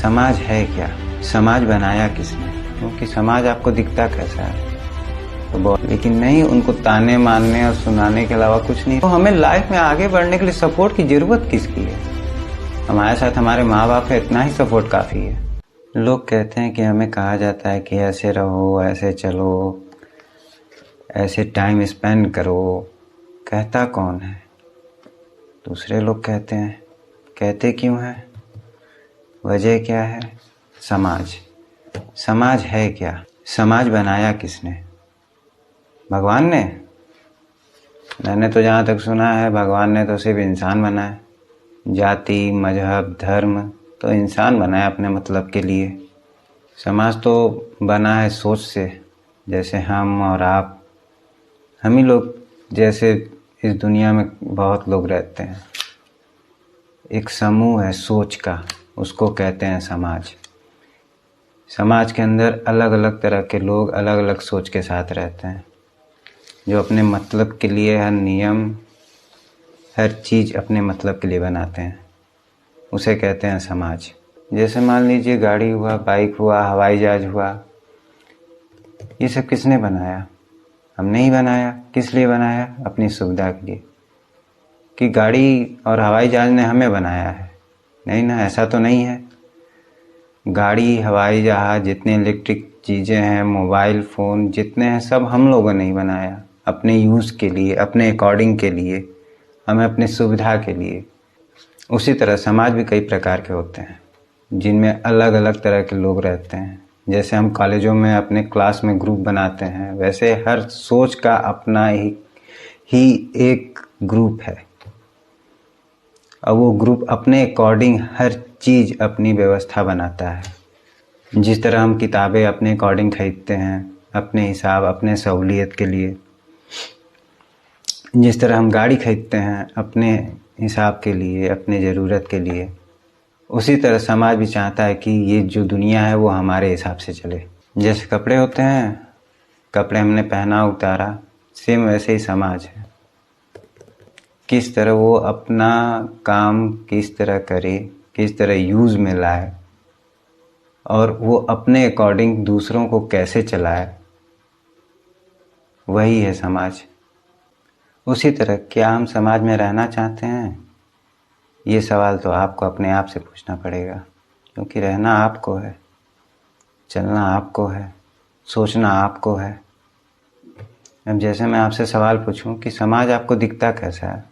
समाज है क्या? समाज बनाया किसने? क्योंकि समाज आपको दिखता कैसा है तो बहुत, लेकिन नहीं, उनको ताने मारने और सुनाने के अलावा कुछ नहीं। तो हमें लाइफ में आगे बढ़ने के लिए सपोर्ट की जरूरत किसकी है? हमारे साथ हमारे माँ बाप है, इतना ही सपोर्ट काफी है। लोग कहते हैं कि हमें कहा जाता है कि ऐसे रहो, ऐसे चलो, ऐसे टाइम स्पेंड करो। कहता कौन है? दूसरे लोग कहते हैं। कहते क्यों है? वजह क्या है? समाज। समाज है क्या? समाज बनाया किसने? भगवान ने? मैंने तो जहाँ तक सुना है भगवान ने तो सिर्फ इंसान बनाया। जाति, मजहब, धर्म तो इंसान बनाया अपने मतलब के लिए। समाज तो बना है सोच से, जैसे हम और आप, हम ही लोग जैसे इस दुनिया में बहुत लोग रहते हैं। एक समूह है सोच का, उसको कहते हैं समाज। समाज के अंदर अलग अलग तरह के लोग अलग अलग सोच के साथ रहते हैं, जो अपने मतलब के लिए हर नियम, हर चीज़ अपने मतलब के लिए बनाते हैं। उसे कहते हैं समाज। जैसे मान लीजिए गाड़ी हुआ, बाइक हुआ, हवाई जहाज हुआ, ये सब किसने बनाया? हमने ही बनाया। किस लिए बनाया? अपनी सुविधा के लिए। कि गाड़ी और हवाई जहाज ने हमें बनाया है? नहीं ना, ऐसा तो नहीं है। गाड़ी, हवाई जहाज, जितने इलेक्ट्रिक चीज़ें हैं, मोबाइल फ़ोन जितने हैं, सब हम लोगों ने ही बनाया अपने यूज़ के लिए, अपने अकॉर्डिंग के लिए, हमें अपनी सुविधा के लिए। उसी तरह समाज भी कई प्रकार के होते हैं, जिनमें अलग अलग तरह के लोग रहते हैं। जैसे हम कॉलेजों में अपने क्लास में ग्रुप बनाते हैं, वैसे हर सोच का अपना ही एक ग्रुप है, और वो ग्रुप अपने अकॉर्डिंग हर चीज़ अपनी व्यवस्था बनाता है। जिस तरह हम किताबें अपने अकॉर्डिंग खरीदते हैं, अपने हिसाब, अपने सहूलियत के लिए, जिस तरह हम गाड़ी खरीदते हैं अपने हिसाब के लिए, अपने ज़रूरत के लिए, उसी तरह समाज भी चाहता है कि ये जो दुनिया है वो हमारे हिसाब से चले। जैसे कपड़े होते हैं, कपड़े हमने पहना उतारा, सेम वैसे ही समाज है। किस तरह वो अपना काम किस तरह करे, किस तरह यूज़ में लाए, और वो अपने अकॉर्डिंग दूसरों को कैसे चलाए, वही है समाज। उसी तरह क्या हम समाज में रहना चाहते हैं? ये सवाल तो आपको अपने आप से पूछना पड़ेगा, क्योंकि रहना आपको है, चलना आपको है, सोचना आपको है। अब जैसे मैं आपसे सवाल पूछूं कि समाज आपको दिखता कैसा है,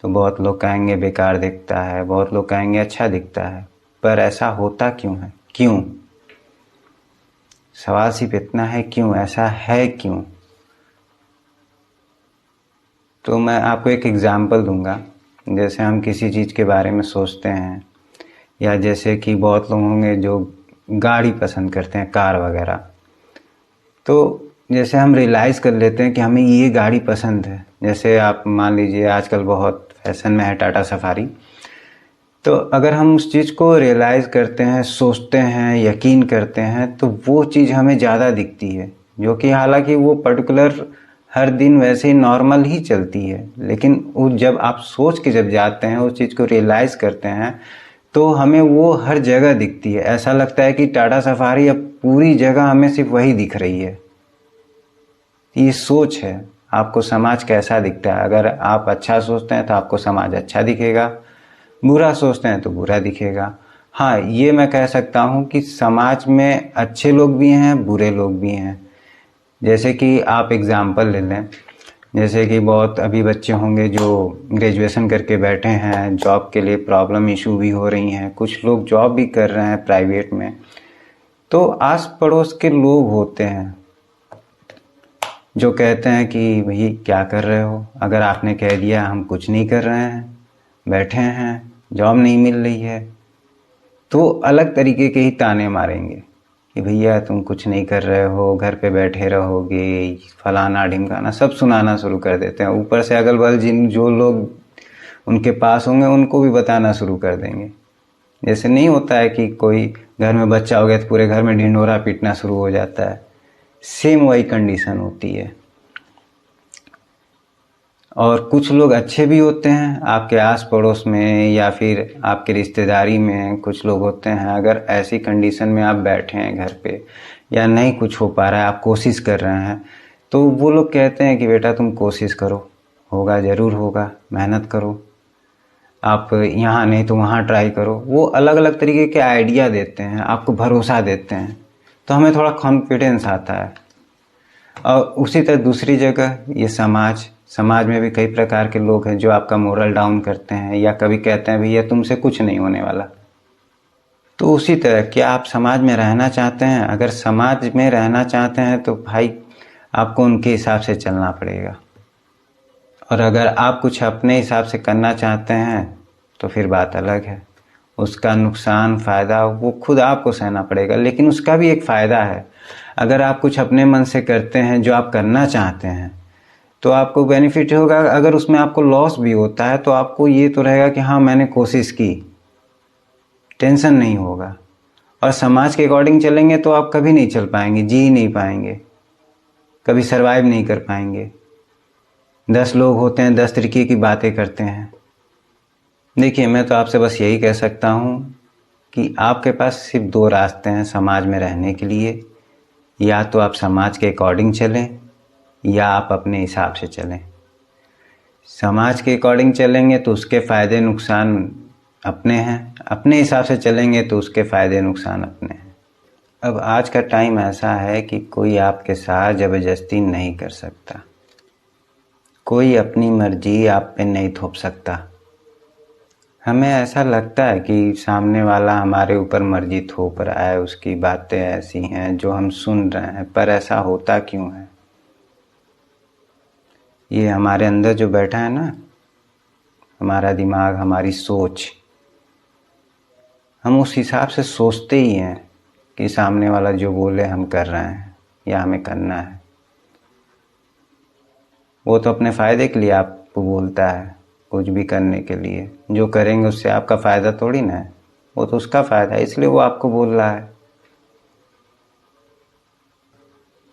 तो बहुत लोग कहेंगे बेकार दिखता है, बहुत लोग कहेंगे अच्छा दिखता है। पर ऐसा होता क्यों है? क्यों? सवाल सिर्फ इतना है, क्यों ऐसा है? क्यों? तो मैं आपको एक एग्जाम्पल दूंगा। जैसे हम किसी चीज़ के बारे में सोचते हैं, या जैसे कि बहुत लोग होंगे जो गाड़ी पसंद करते हैं, कार वगैरह। तो जैसे हम रियलाइज़ कर लेते हैं कि हमें ये गाड़ी पसंद है। जैसे आप मान लीजिए आजकल बहुत फैशन में है टाटा सफारी। तो अगर हम उस चीज़ को रियलाइज़ करते हैं, सोचते हैं, यकीन करते हैं, तो वो चीज़ हमें ज़्यादा दिखती है, जो कि हालांकि वो पर्टिकुलर हर दिन वैसे ही नॉर्मल ही चलती है। लेकिन वो जब आप सोच के जब जाते हैं, उस चीज़ को रियलाइज़ करते हैं, तो हमें वो हर जगह दिखती है। ऐसा लगता है कि टाटा सफारी अब पूरी जगह हमें सिर्फ वही दिख रही है। ये सोच है। आपको समाज कैसा दिखता है? अगर आप अच्छा सोचते हैं तो आपको समाज अच्छा दिखेगा, बुरा सोचते हैं तो बुरा दिखेगा। हाँ, ये मैं कह सकता हूँ कि समाज में अच्छे लोग भी हैं, बुरे लोग भी हैं। जैसे कि आप एग्जाम्पल ले लें, जैसे कि बहुत अभी बच्चे होंगे जो ग्रेजुएशन करके बैठे हैं, जॉब के लिए प्रॉब्लम इशू भी हो रही हैं, कुछ लोग जॉब भी कर रहे हैं प्राइवेट में। तो आस पड़ोस के लोग होते हैं जो कहते हैं कि भाई क्या कर रहे हो? अगर आपने कह दिया हम कुछ नहीं कर रहे हैं, बैठे हैं, जॉब नहीं मिल रही है, तो अलग तरीके के ही ताने मारेंगे कि भैया तुम कुछ नहीं कर रहे हो, घर पे बैठे रहोगे, फलाना ढिमकाना सब सुनाना शुरू कर देते हैं। ऊपर से अगल बगल जो लोग उनके पास होंगे उनको भी बताना शुरू कर देंगे। जैसे नहीं होता है कि कोई घर में बच्चा हो गया तो पूरे घर में ढिंढोरा पीटना शुरू हो जाता है, सेम वही कंडीशन होती है। और कुछ लोग अच्छे भी होते हैं आपके आस पड़ोस में या फिर आपके रिश्तेदारी में कुछ लोग होते हैं। अगर ऐसी कंडीशन में आप बैठे हैं घर पे या नहीं कुछ हो पा रहा है, आप कोशिश कर रहे हैं, तो वो लोग कहते हैं कि बेटा तुम कोशिश करो, होगा ज़रूर होगा, मेहनत करो, आप यहाँ नहीं तो वहाँ ट्राई करो। वो अलग अलग तरीके के आइडिया देते हैं, आपको भरोसा देते हैं, तो हमें थोड़ा कॉन्फिडेंस आता है। और उसी तरह दूसरी जगह ये समाज में भी कई प्रकार के लोग हैं जो आपका मोरल डाउन करते हैं या कभी कहते हैं भैया तुमसे कुछ नहीं होने वाला। तो उसी तरह क्या आप समाज में रहना चाहते हैं? अगर समाज में रहना चाहते हैं तो भाई आपको उनके हिसाब से चलना पड़ेगा, और अगर आप कुछ अपने हिसाब से करना चाहते हैं तो फिर बात अलग है। उसका नुकसान फ़ायदा वो खुद आपको सहना पड़ेगा, लेकिन उसका भी एक फ़ायदा है। अगर आप कुछ अपने मन से करते हैं जो आप करना चाहते हैं तो आपको बेनिफिट होगा। अगर उसमें आपको लॉस भी होता है तो आपको ये तो रहेगा कि हाँ मैंने कोशिश की, टेंशन नहीं होगा। और समाज के अकॉर्डिंग चलेंगे तो आप कभी नहीं चल पाएंगे, जी नहीं पाएंगे, कभी सरवाइव नहीं कर पाएंगे। 10 लोग होते हैं, 10 तरीके की बातें करते हैं। देखिए मैं तो आपसे बस यही कह सकता हूँ कि आपके पास सिर्फ 2 रास्ते हैं समाज में रहने के लिए। या तो आप समाज के अकॉर्डिंग चलें या आप अपने हिसाब से चलें। समाज के अकॉर्डिंग चलेंगे तो उसके फ़ायदे नुकसान अपने हैं, अपने हिसाब से चलेंगे तो उसके फ़ायदे नुकसान अपने हैं। अब आज का टाइम ऐसा है कि कोई आपके साथ ज़बरदस्ती नहीं कर सकता, कोई अपनी मर्जी आप पे नहीं थोप सकता। हमें ऐसा लगता है कि सामने वाला हमारे ऊपर मर्जी थोप रहा है, उसकी बातें ऐसी हैं जो हम सुन रहे हैं, पर ऐसा होता क्यों है? ये हमारे अंदर जो बैठा है ना, हमारा दिमाग, हमारी सोच, हम उस हिसाब से सोचते ही हैं कि सामने वाला जो बोले हम कर रहे हैं या हमें करना है। वो तो अपने फ़ायदे के लिए आपको बोलता है, कुछ भी करने के लिए। जो करेंगे उससे आपका फ़ायदा थोड़ी ना है, वो तो उसका फ़ायदा है, इसलिए वो आपको बोल रहा है।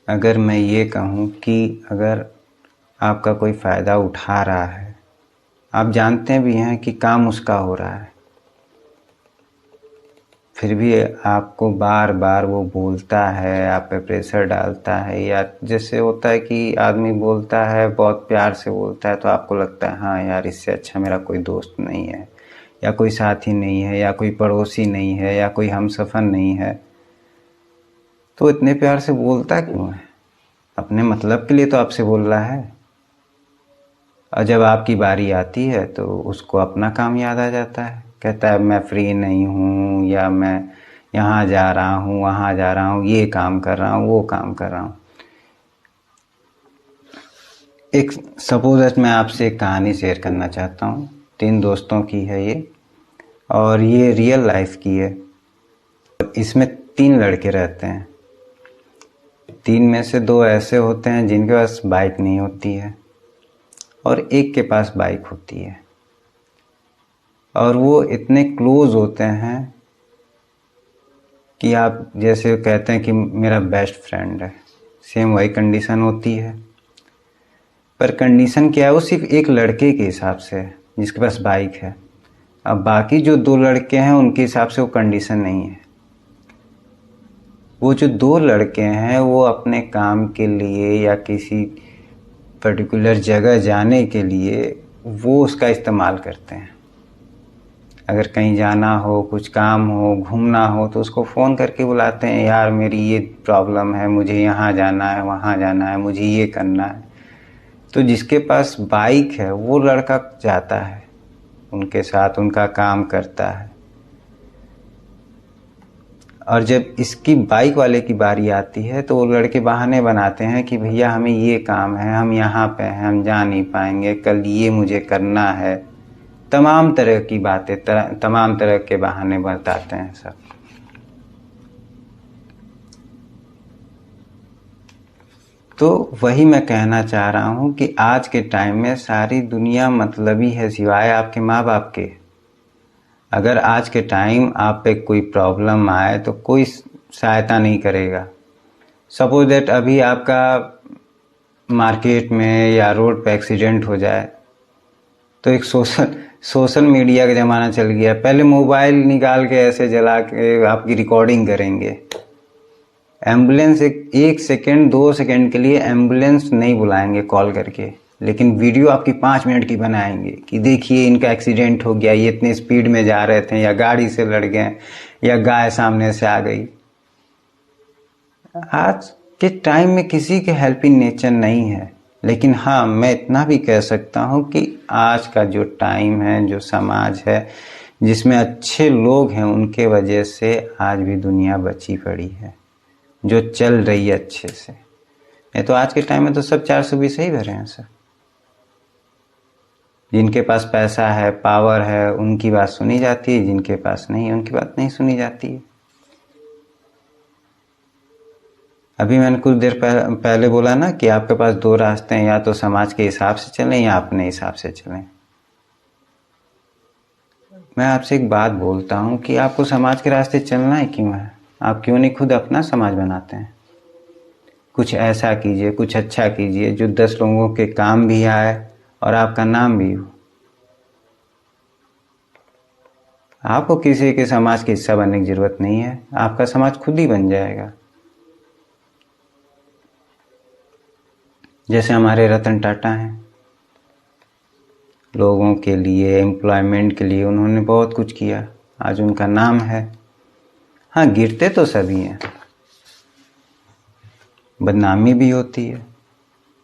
अगर मैं ये कहूँ कि अगर आपका कोई फ़ायदा उठा रहा है, आप जानते भी हैं कि काम उसका हो रहा है, फिर भी आपको बार बार वो बोलता है, आप पे प्रेशर डालता है, या जैसे होता है कि आदमी बोलता है बहुत प्यार से बोलता है तो आपको लगता है हाँ यार इससे अच्छा मेरा कोई दोस्त नहीं है या कोई साथी नहीं है या कोई पड़ोसी नहीं है या कोई हमसफ़र नहीं है, तो इतने प्यार से बोलता क्यों है? अपने मतलब के लिए तो आपसे बोल रहा है। और जब आपकी बारी आती है तो उसको अपना काम याद आ जाता है, कहता है मैं फ्री नहीं हूँ, या मैं यहाँ जा रहा हूँ, वहाँ जा रहा हूँ, ये काम कर रहा हूँ, वो काम कर रहा हूँ। एक सपोज मैं आपसे एक कहानी शेयर करना चाहता हूँ। 3 दोस्तों की है ये, और ये रियल लाइफ की है। इसमें 3 लड़के रहते हैं। 3 में से 2 ऐसे होते हैं जिनके पास बाइक नहीं होती है और एक के पास बाइक होती है, और वो इतने क्लोज होते हैं कि आप जैसे कहते हैं कि मेरा बेस्ट फ्रेंड है। सेम वही कंडीशन होती है, पर कंडीशन क्या है, वो सिर्फ एक लड़के के हिसाब से है जिसके पास बाइक है। अब बाकी जो 2 लड़के हैं उनके हिसाब से वो कंडीशन नहीं है। वो जो 2 लड़के हैं वो अपने काम के लिए या किसी पर्टिकुलर जगह जाने के लिए वो उसका इस्तेमाल करते हैं। अगर कहीं जाना हो, कुछ काम हो, घूमना हो, तो उसको फ़ोन करके बुलाते हैं, यार मेरी ये प्रॉब्लम है, मुझे यहाँ जाना है, वहाँ जाना है, मुझे ये करना है। तो जिसके पास बाइक है वो लड़का जाता है उनके साथ, उनका काम करता है। और जब इसकी बाइक वाले की बारी आती है तो वो लड़के बहाने बनाते हैं कि भैया हमें ये काम है, हम यहाँ पे हैं, हम जा नहीं पाएंगे, कल ये मुझे करना है। तमाम तरह की बातें, तमाम तरह के बहाने बताते हैं सब। तो वही मैं कहना चाह रहा हूँ कि आज के टाइम में सारी दुनिया मतलबी है सिवाय आपके माँ बाप के। अगर आज के टाइम आप पे कोई प्रॉब्लम आए तो कोई सहायता नहीं करेगा। सपोज दैट अभी आपका मार्केट में या रोड पे एक्सीडेंट हो जाए तो एक सोशल मीडिया का ज़माना चल गया। पहले मोबाइल निकाल के ऐसे जला के आपकी रिकॉर्डिंग करेंगे। एम्बुलेंस एक सेकेंड 2 सेकेंड के लिए एम्बुलेंस नहीं बुलाएंगे कॉल करके, लेकिन वीडियो आपकी 5 मिनट की बनाएंगे कि देखिए इनका एक्सीडेंट हो गया, ये इतने स्पीड में जा रहे थे, या गाड़ी से लड़ गए, या गाय सामने से आ गई। आज के टाइम में किसी के हेल्पिंग नेचर नहीं है, लेकिन हाँ मैं इतना भी कह सकता हूँ कि आज का जो टाइम है, जो समाज है जिसमें अच्छे लोग हैं, उनके वजह से आज भी दुनिया बची पड़ी है, जो चल रही है अच्छे से। नहीं तो आज के टाइम में तो सब 420 ही भरे हैं सर। जिनके पास पैसा है, पावर है, उनकी बात सुनी जाती है, जिनके पास नहीं है उनकी बात नहीं सुनी जाती है। अभी मैंने कुछ देर पहले बोला ना कि आपके पास 2 रास्ते हैं, या तो समाज के हिसाब से चलें या अपने हिसाब से चलें। मैं आपसे एक बात बोलता हूँ कि आपको समाज के रास्ते चलना ही क्यों है? आप क्यों नहीं खुद अपना समाज बनाते हैं? कुछ ऐसा कीजिए, कुछ अच्छा कीजिए जो 10 लोगों के काम भी आए और आपका नाम भी हो। आपको किसी के समाज के हिस्सा बनने की जरूरत नहीं है, आपका समाज खुद ही बन जाएगा। जैसे हमारे रतन टाटा हैं, लोगों के लिए, एम्प्लॉयमेंट के लिए उन्होंने बहुत कुछ किया, आज उनका नाम है। हाँ, गिरते तो सभी हैं, बदनामी भी होती है,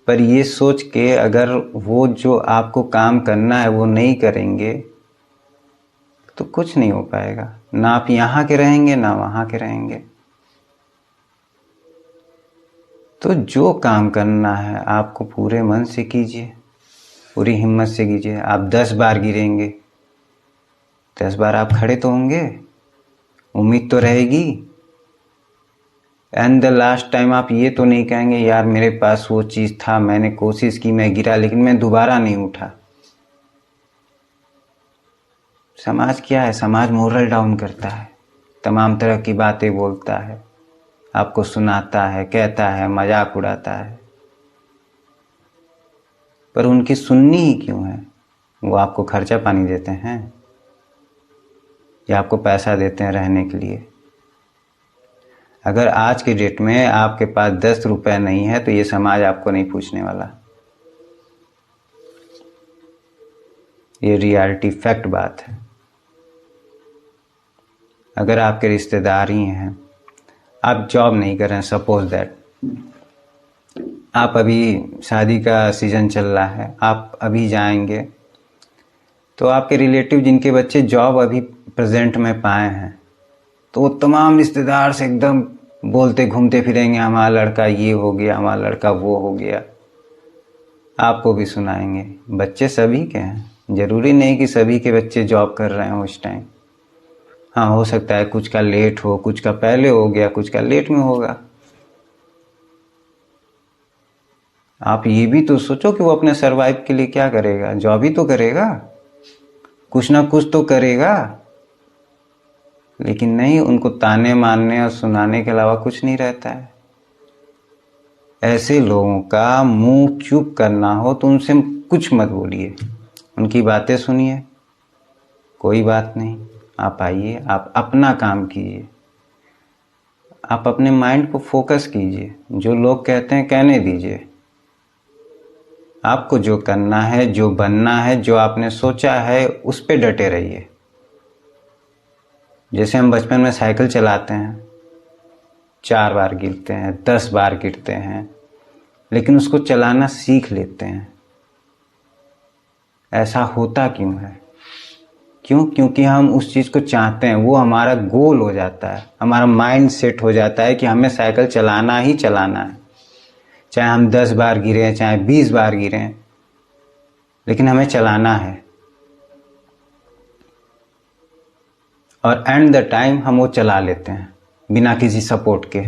पर ये सोच के अगर वो जो आपको काम करना है वो नहीं करेंगे तो कुछ नहीं हो पाएगा। ना आप यहाँ के रहेंगे ना वहाँ के रहेंगे। तो जो काम करना है आपको पूरे मन से कीजिए, पूरी हिम्मत से कीजिए। आप 10 बार गिरेंगे, 10 बार आप खड़े तो होंगे, उम्मीद तो रहेगी। एंड द लास्ट टाइम आप ये तो नहीं कहेंगे यार मेरे पास वो चीज़ था, मैंने कोशिश की, मैं गिरा लेकिन मैं दोबारा नहीं उठा। समाज क्या है? समाज मोरल डाउन करता है, तमाम तरह की बातें बोलता है, आपको सुनाता है, कहता है, मजाक उड़ाता है। पर उनकी सुननी ही क्यों है? वो आपको खर्चा पानी देते हैं या आपको पैसा देते हैं रहने के लिए? अगर आज के डेट में आपके पास 10 रुपए नहीं है तो ये समाज आपको नहीं पूछने वाला। ये रियलिटी फैक्ट बात है। अगर आपके रिश्तेदार ही हैं, आप जॉब नहीं कर रहे हैं, सपोज दैट आप अभी शादी का सीज़न चल रहा है, आप अभी जाएंगे तो आपके रिलेटिव जिनके बच्चे जॉब अभी प्रेजेंट में पाए हैं, तो वो तमाम रिश्तेदार से एकदम बोलते घूमते फिरेंगे, हमारा लड़का ये हो गया, हमारा लड़का वो हो गया। आपको भी सुनाएंगे। बच्चे सभी के हैं, ज़रूरी नहीं कि सभी के बच्चे जॉब कर रहे हो उस टाइम। हाँ, हो सकता है कुछ का लेट हो, कुछ का पहले हो गया, कुछ का लेट में होगा। आप ये भी तो सोचो कि वो अपने सरवाइव के लिए क्या करेगा। जॉब ही तो करेगा, कुछ ना कुछ तो करेगा, लेकिन नहीं, उनको ताने मारने और सुनाने के अलावा कुछ नहीं रहता है। ऐसे लोगों का मुंह चुप करना हो तो उनसे कुछ मत बोलिए, उनकी बातें सुनिए, कोई बात नहीं। आप आइए, आप अपना काम कीजिए, आप अपने माइंड को फोकस कीजिए। जो लोग कहते हैं कहने दीजिए। आपको जो करना है, जो बनना है, जो आपने सोचा है, उस पे डटे रहिए। जैसे हम बचपन में साइकिल चलाते हैं, 4 बार गिरते हैं, 10 बार गिरते हैं, लेकिन उसको चलाना सीख लेते हैं। ऐसा होता क्यों है? क्यों? क्योंकि हम उस चीज़ को चाहते हैं, वो हमारा गोल हो जाता है, हमारा माइंड सेट हो जाता है कि हमें साइकिल चलाना ही चलाना है। चाहे हम 10 बार गिरें, चाहे 20 बार गिरें, लेकिन हमें चलाना है। और एंड द टाइम हम वो चला लेते हैं बिना किसी सपोर्ट के।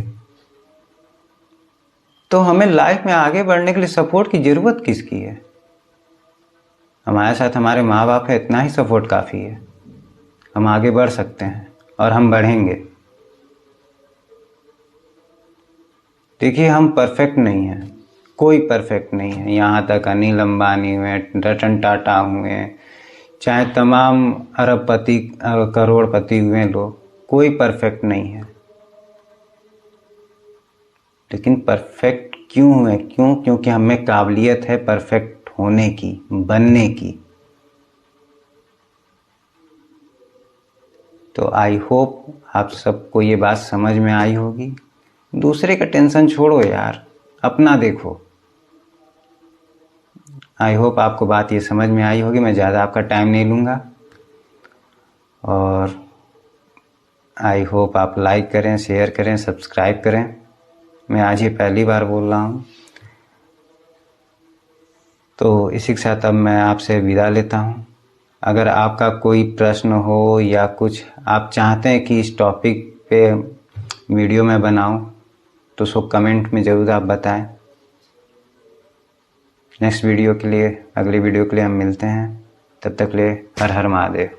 तो हमें लाइफ में आगे बढ़ने के लिए सपोर्ट की ज़रूरत किसकी है? हमारे साथ हमारे माँ बाप है, इतना ही सपोर्ट काफ़ी है। हम आगे बढ़ सकते हैं और हम बढ़ेंगे। देखिए, हम परफेक्ट नहीं हैं, कोई परफेक्ट नहीं है। यहाँ तक अनिल अंबानी हुए, रतन टाटा हुए, चाहे तमाम अरबपति करोड़पति हुए लोग, कोई परफेक्ट नहीं है। लेकिन परफेक्ट क्यों हुए? क्योंकि हमें काबिलियत है परफेक्ट होने की, बनने की। तो आई होप आप सबको ये बात समझ में आई होगी। दूसरे का टेंशन छोड़ो यार, अपना देखो। आई होप आपको बात ये समझ में आई होगी। मैं ज़्यादा आपका टाइम नहीं लूँगा, और आई होप आप लाइक करें, शेयर करें, सब्सक्राइब करें। मैं आज ये पहली बार बोल रहा हूँ। तो इसी के साथ अब मैं आपसे विदा लेता हूँ। अगर आपका कोई प्रश्न हो या कुछ आप चाहते हैं कि इस टॉपिक पे वीडियो में बनाऊँ, तो उसको कमेंट में ज़रूर आप बताएं। नेक्स्ट वीडियो के लिए, अगले वीडियो के लिए हम मिलते हैं। तब तक के लिए हर हर महादेव।